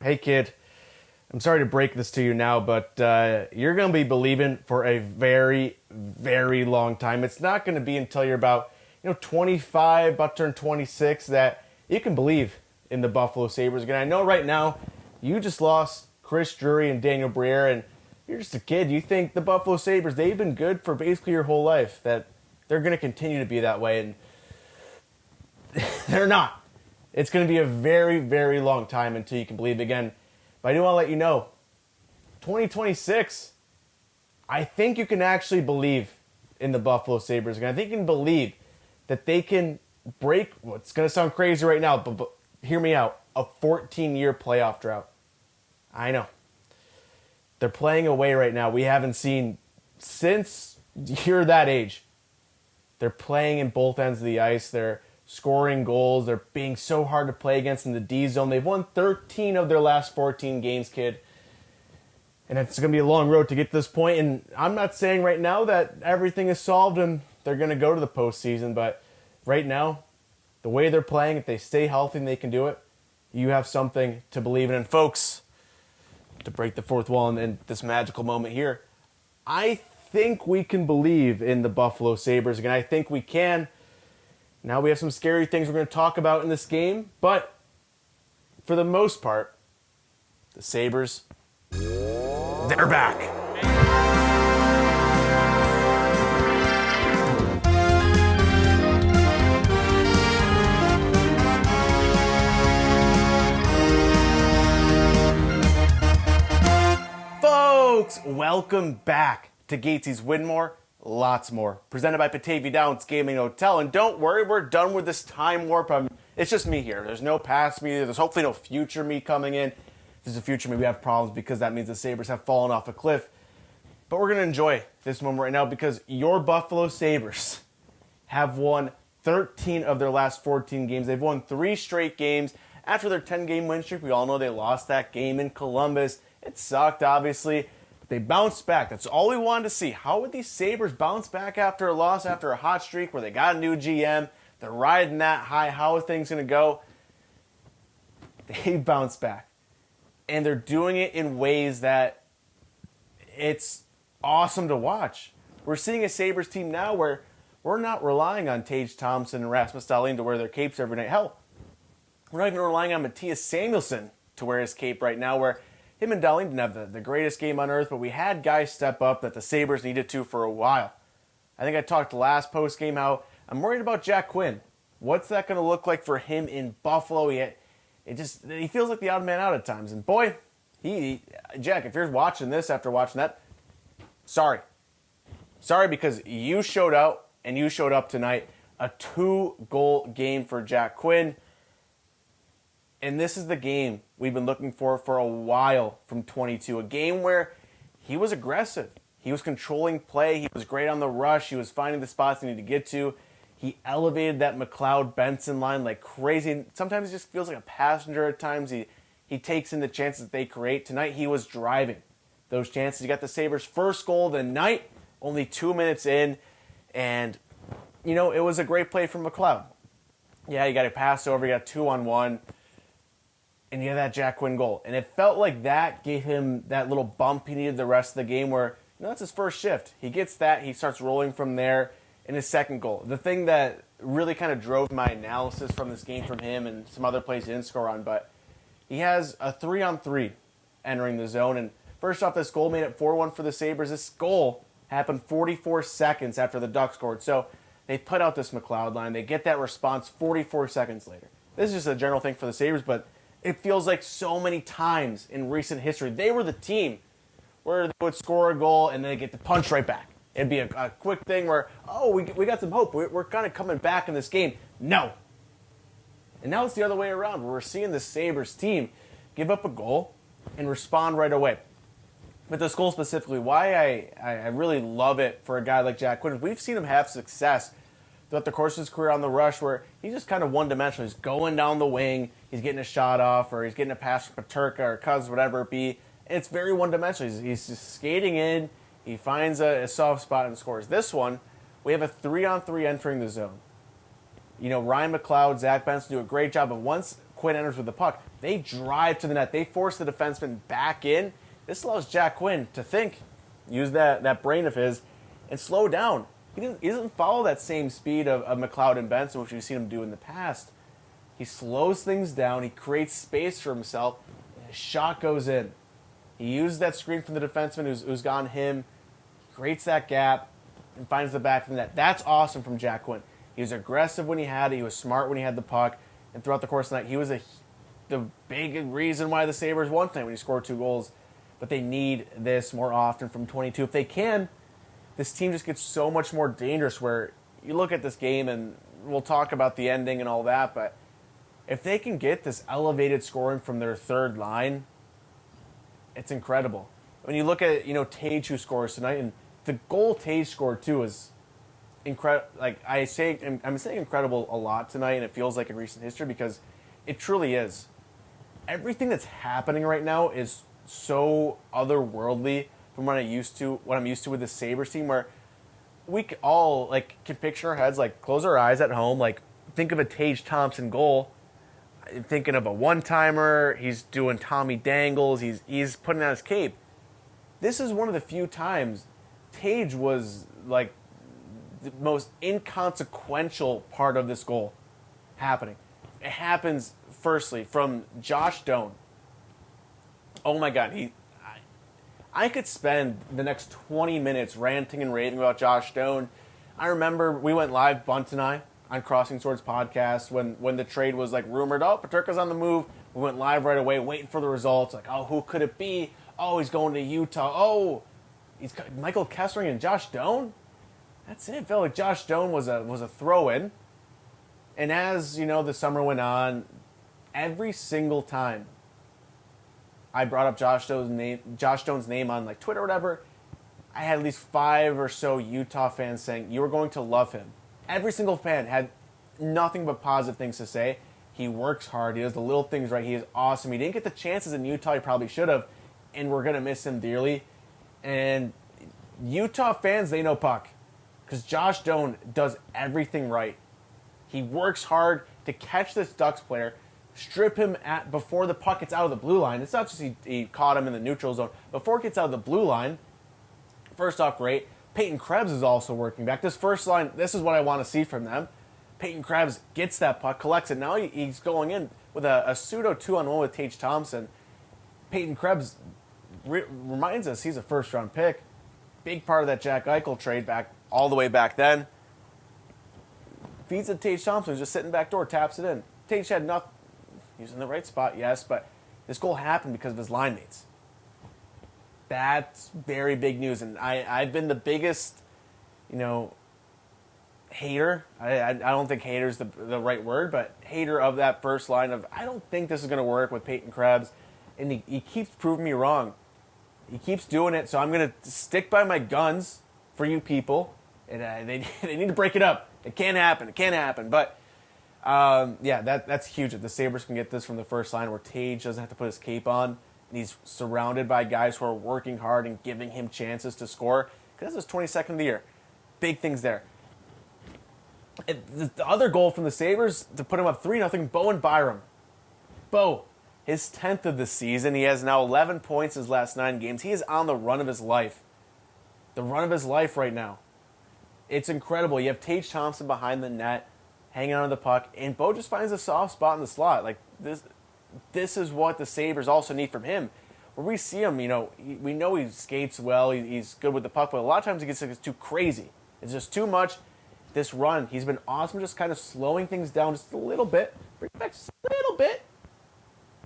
Hey kid, I'm sorry to break this to you now, but you're going to be believing for a very, very long time. It's not going to be until you're about 25, about to turn 26, that you can believe in the Buffalo Sabres again. I know right now you just lost Chris Drury and Daniel Briere, and you're just a kid. You think the Buffalo Sabres, they've been good for basically your whole life, that they're going to continue to be that way, and they're not. It's going to be a very, very long time until you can believe again. But I do want to let you know, 2026, I think you can actually believe in the Buffalo Sabres again. I think you can believe that they can break, well, it's going to sound crazy right now, but hear me out, a 14-year playoff drought. I know. They're playing away right now. We haven't seen since you're that age. They're playing in both ends of the ice. They're scoring goals. They're being so hard to play against in the D zone. They've won 13 of their last 14 games, kid. And it's going to be a long road to get to this point. And I'm not saying right now that everything is solved and they're going to go to the postseason. But right now, the way they're playing, if they stay healthy and they can do it, you have something to believe in. And folks, to break the fourth wall in this magical moment here, I think we can believe in the Buffalo Sabres again. I think we can. Now we have some scary things we're going to talk about in this game, but for the most part, the Sabres, they're back. Folks, welcome back to Gatesy's Win More, Lots More, presented by Tage Downs Gaming Hotel. And don't worry, we're done with this time warp. It's just me here. There's no past me. There's hopefully no future me coming in. If there's a future me, we have problems because that means the Sabres have fallen off a cliff. But we're going to enjoy this moment right now because your Buffalo Sabres have won 13 of their last 14 games. They've won 3 straight games. After their 10-game win streak, we all know they lost that game in Columbus. It sucked, obviously. They bounced back. That's all we wanted to see. How would these Sabres bounce back after a loss, after a hot streak where they got a new GM? They're riding that high. How are things going to go? They bounced back. And they're doing it in ways that it's awesome to watch. We're seeing a Sabres team now where we're not relying on Tage Thompson and Rasmus Dahlin to wear their capes every night. Hell, we're not even relying on Matthias Samuelsson to wear his cape right now, where him and Doan didn't have the greatest game on earth, but we had guys step up that the Sabres needed to for a while. I think I talked last post-game how I'm worried about Jack Quinn. What's that going to look like for him in Buffalo? He feels like the odd man out at times. And boy, Jack, if you're watching this after watching that, sorry. Sorry, because you showed out and you showed up tonight. A 2-goal game for Jack Quinn. And this is the game we've been looking for a while from 22. A game where he was aggressive. He was controlling play. He was great on the rush. He was finding the spots he needed to get to. He elevated that McLeod-Benson line like crazy. Sometimes he just feels like a passenger at times. He takes in the chances that they create. Tonight he was driving those chances. He got the Sabres' first goal of the night, only 2 minutes in. And, it was a great play from McLeod. Yeah, you got a pass over. You got 2-on-1. And you have that Jack Quinn goal. And it felt like that gave him that little bump he needed the rest of the game where, that's his first shift. He gets that. He starts rolling from there in his second goal. The thing that really kind of drove my analysis from this game from him and some other plays he didn't score on, but he has a 3-on-3 entering the zone. And first off, this goal made it 4-1 for the Sabres. This goal happened 44 seconds after the Ducks scored. So they put out this McLeod line. They get that response 44 seconds later. This is just a general thing for the Sabres, but it feels like so many times in recent history, they were the team where they would score a goal and then they get the punch right back. It'd be a quick thing where, we got some hope. We're kind of coming back in this game. No. And now it's the other way around, where we're seeing the Sabres team give up a goal and respond right away. But this goal specifically, why I really love it for a guy like Jack Quinn, we've seen him have success throughout the course of his career on the rush where he's just kind of one-dimensional. He's going down the wing, he's getting a shot off, or he's getting a pass from Paterka or Cuz, whatever it be. And it's very one-dimensional. He's just skating in, he finds a soft spot and scores. This one, we have a 3-on-3 entering the zone. Ryan McLeod, Zach Benson do a great job, but once Quinn enters with the puck, They drive to the net. They force the defenseman back in. This allows Jack Quinn to think, use that brain of his, and slow down. He doesn't follow that same speed of McLeod and Benson, which we've seen him do in the past. He slows things down. He creates space for himself. And his shot goes in. He used that screen from the defenseman who's gone him. He creates that gap and finds the back of the net. That's awesome from Jack Quinn. He was aggressive when he had it. He was smart when he had the puck. And throughout the course of the night, he was the big reason why the Sabres won tonight when he scored 2 goals. But they need this more often from 22. If they can, this team just gets so much more dangerous where you look at this game, and we'll talk about the ending and all that, but if they can get this elevated scoring from their third line, it's incredible. When you look at, Tage, who scores tonight, and the goal Tage scored too is incredible. Like I'm saying incredible a lot tonight, and it feels like in recent history because it truly is. Everything that's happening right now is so otherworldly from what I'm used to with the Sabres team, where we all can picture our heads, close our eyes at home, think of a Tage Thompson goal, thinking of a one-timer, he's doing Tommy Dangles, he's putting out his cape. This is one of the few times Tage was the most inconsequential part of this goal happening. It happens firstly from Josh Doan. Oh my God, I could spend the next 20 minutes ranting and raving about Josh Doan. I remember we went live, Bunt and I, on Crossing Swords podcast when the trade was rumored. Oh, Peterka's on the move. We went live right away, waiting for the results. Oh, who could it be? Oh, he's going to Utah. Oh, he's Michael Kessler and Josh Doan. That's it. It felt like Josh Doan was a throw-in. And as the summer went on, every single time I brought up Josh Doan's name on Twitter or whatever, I had at least 5 or so Utah fans saying, you are going to love him. Every single fan had nothing but positive things to say. He works hard. He does the little things right. He is awesome. He didn't get the chances in Utah he probably should have, and we're going to miss him dearly. And Utah fans, they know puck, because Josh Doan does everything right. He works hard to catch this Ducks player, strip him before the puck gets out of the blue line. It's not just he caught him in the neutral zone. Before it gets out of the blue line, first off, great. Peyton Krebs is also working back. This first line, this is what I want to see from them. Peyton Krebs gets that puck, collects it. Now he's going in with a pseudo 2-on-1 with Tage Thompson. Peyton Krebs reminds us he's a first-round pick. Big part of that Jack Eichel trade all the way back then. Feeds it to Tage Thompson, who's just sitting back door, taps it in. Tage had nothing. He was in the right spot, yes, but this goal happened because of his line mates. That's very big news, and I've been the biggest, hater. I don't think hater is the right word, but hater of that first line of, I don't think this is going to work with Peyton Krebs, and he keeps proving me wrong. He keeps doing it, so I'm going to stick by my guns for you people, and they need to break it up. It can't happen, but that's huge that the Sabres can get this from the first line where Tage doesn't have to put his cape on, and he's surrounded by guys who are working hard and giving him chances to score, because that's his 22nd of the year. Big things there. The other goal from the Sabres to put him up 3-0, Bowen Byram. Bo, his 10th of the season. He has now 11 points his last 9 games. He is on the run of his life. The run of his life right now. It's incredible. You have Tage Thompson behind the net, hanging on to the puck, and Bo just finds a soft spot in the slot. This is what the Sabres also need from him. Where we see him, we know he skates well, he's good with the puck, but a lot of times he gets too crazy. It's just too much. This run, he's been awesome, just kind of slowing things down just a little bit, bring it back just a little bit,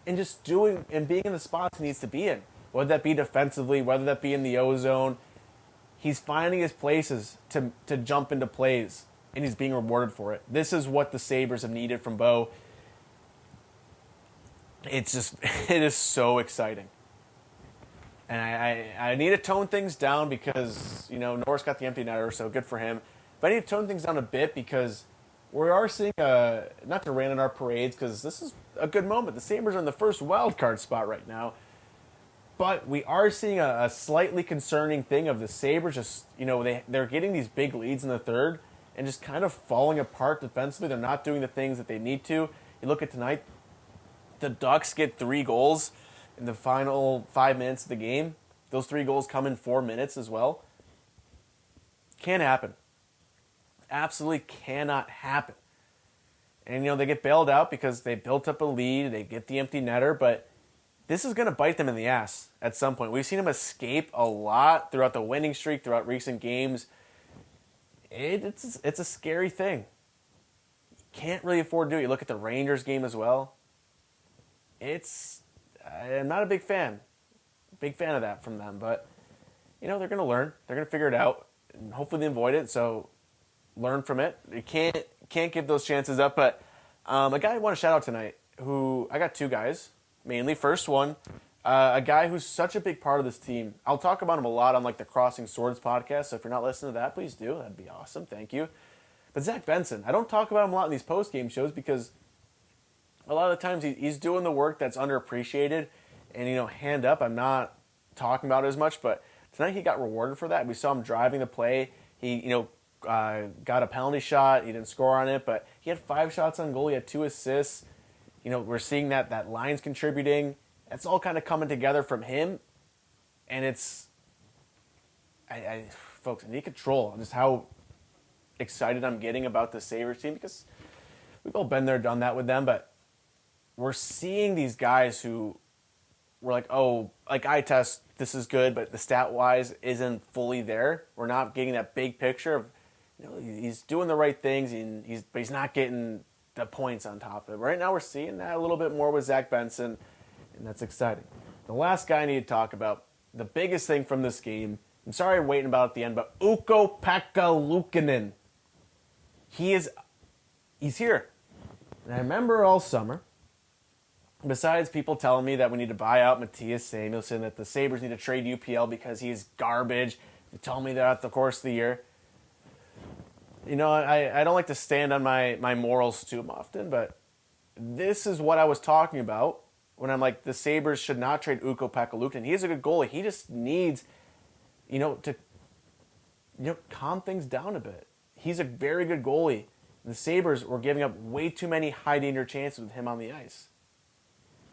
and just doing and being in the spots he needs to be in. Whether that be defensively, whether that be in the O-zone, he's finding his places to jump into plays, and he's being rewarded for it. This is what the Sabres have needed from Bo. It is so exciting. And I need to tone things down because, Norris got the empty netter, so good for him. But I need to tone things down a bit because we are seeing, not to rain on our parades, because this is a good moment. The Sabres are in the first wild card spot right now. But we are seeing a slightly concerning thing of the Sabres just, they're getting these big leads in the third and just kind of falling apart defensively. They're not doing the things that they need to. You look at tonight, the Ducks get 3 goals in the final 5 minutes of the game. Those 3 goals come in 4 minutes as well. Can't happen. Absolutely cannot happen. And, they get bailed out because they built up a lead. They get the empty netter, but this is going to bite them in the ass at some point. We've seen them escape a lot throughout the winning streak, throughout recent games. It's a scary thing. You can't really afford to do it. You look at the Rangers game as well. I'm not a big fan. Big fan of that from them, but, they're going to learn. They're going to figure it out, and hopefully they avoid it, so learn from it. You can't give those chances up, but a guy I want to shout out tonight, who I got 2 guys, mainly. First one, a guy who's such a big part of this team. I'll talk about him a lot on the Crossing Swords podcast, so if you're not listening to that, please do. That'd be awesome. Thank you. But Zach Benson, I don't talk about him a lot in these post-game shows because a lot of the times he's doing the work that's underappreciated, and, hand up, I'm not talking about it as much, but tonight he got rewarded for that. We saw him driving the play. He, got a penalty shot. He didn't score on it, but he had 5 shots on goal. He had 2 assists. We're seeing that line's contributing. It's all kind of coming together from him, and it's, folks, I need control. Just how excited I'm getting about the Sabres team because we've all been there, done that with them, but we're seeing these guys who we're like, oh, eye test, this is good, but the stat-wise isn't fully there. We're not getting that big picture of, he's doing the right things, but he's not getting the points on top of it. Right now we're seeing that a little bit more with Zach Benson, and that's exciting. The last guy I need to talk about, the biggest thing from this game, I'm sorry I'm waiting about at the end, but Ukko-Pekka Luukkonen. He's here. And I remember all summer, besides people telling me that we need to buy out Matthias Samuelsson, that the Sabres need to trade UPL because he's garbage, they told me that at the course of the year. I don't like to stand on my morals too often, but this is what I was talking about when I'm like, the Sabres should not trade Ukko-Pekka Luukkonen. He's a good goalie. He just needs, to calm things down a bit. He's a very good goalie. The Sabres were giving up way too many high-danger chances with him on the ice.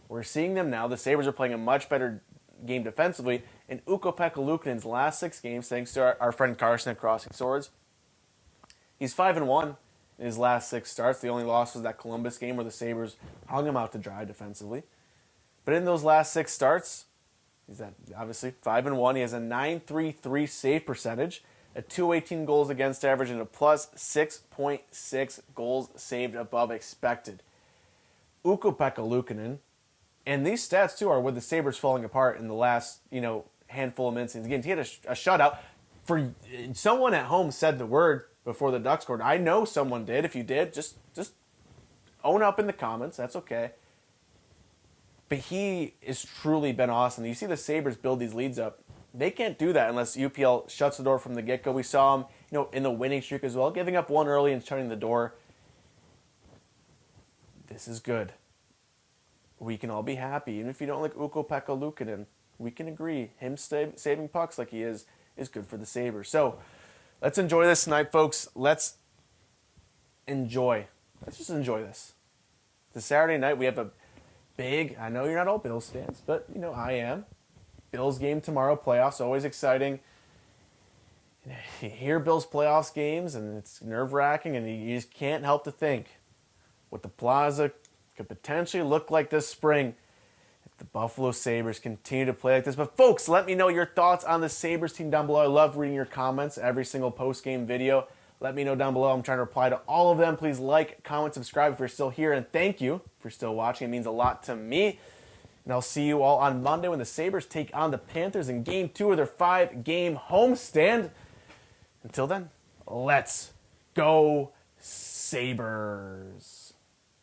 We're seeing them now. The Sabres are playing a much better game defensively. And Ukko-Pekka Luukkonen's last 6 games, thanks to our friend Carson at Crossing Swords, he's 5-1 in his last 6 starts. The only loss was that Columbus game where the Sabres hung him out to dry defensively. But in those last 6 starts, he's at obviously 5-1. He has a .933 save percentage, a .218 goals against average, and a plus 6.6 goals saved above expected. Ukko-Pekka Luukkonen, and these stats too are with the Sabres falling apart in the last handful of minutes in the game. He had a shutout. For someone at home said the word before the Ducks scored. I know someone did. If you did, just own up in the comments. That's okay. But he has truly been awesome. You see the Sabres build these leads up. They can't do that unless UPL shuts the door from the get-go. We saw him, in the winning streak as well, giving up 1 early and shutting the door. This is good. We can all be happy. Even if you don't like Ukko-Pekka Luukkonen, we can agree. Him saving pucks like he is good for the Sabres. So, let's enjoy this tonight, folks. Let's just enjoy this. It's a Saturday night. We have a big, I know you're not all Bills fans, but, I am. Bills game tomorrow, playoffs, always exciting. You hear Bills playoffs games, and it's nerve-wracking, and you just can't help to think what the Plaza could potentially look like this spring if the Buffalo Sabres continue to play like this. But, folks, let me know your thoughts on the Sabres team down below. I love reading your comments every single post-game video. Let me know down below. I'm trying to reply to all of them. Please like, comment, subscribe if you're still here, and thank you for still watching. It means a lot to me. And I'll see you all on Monday when the Sabres take on the Panthers in Game 2 of their 5-game homestand. Until then, let's go Sabres.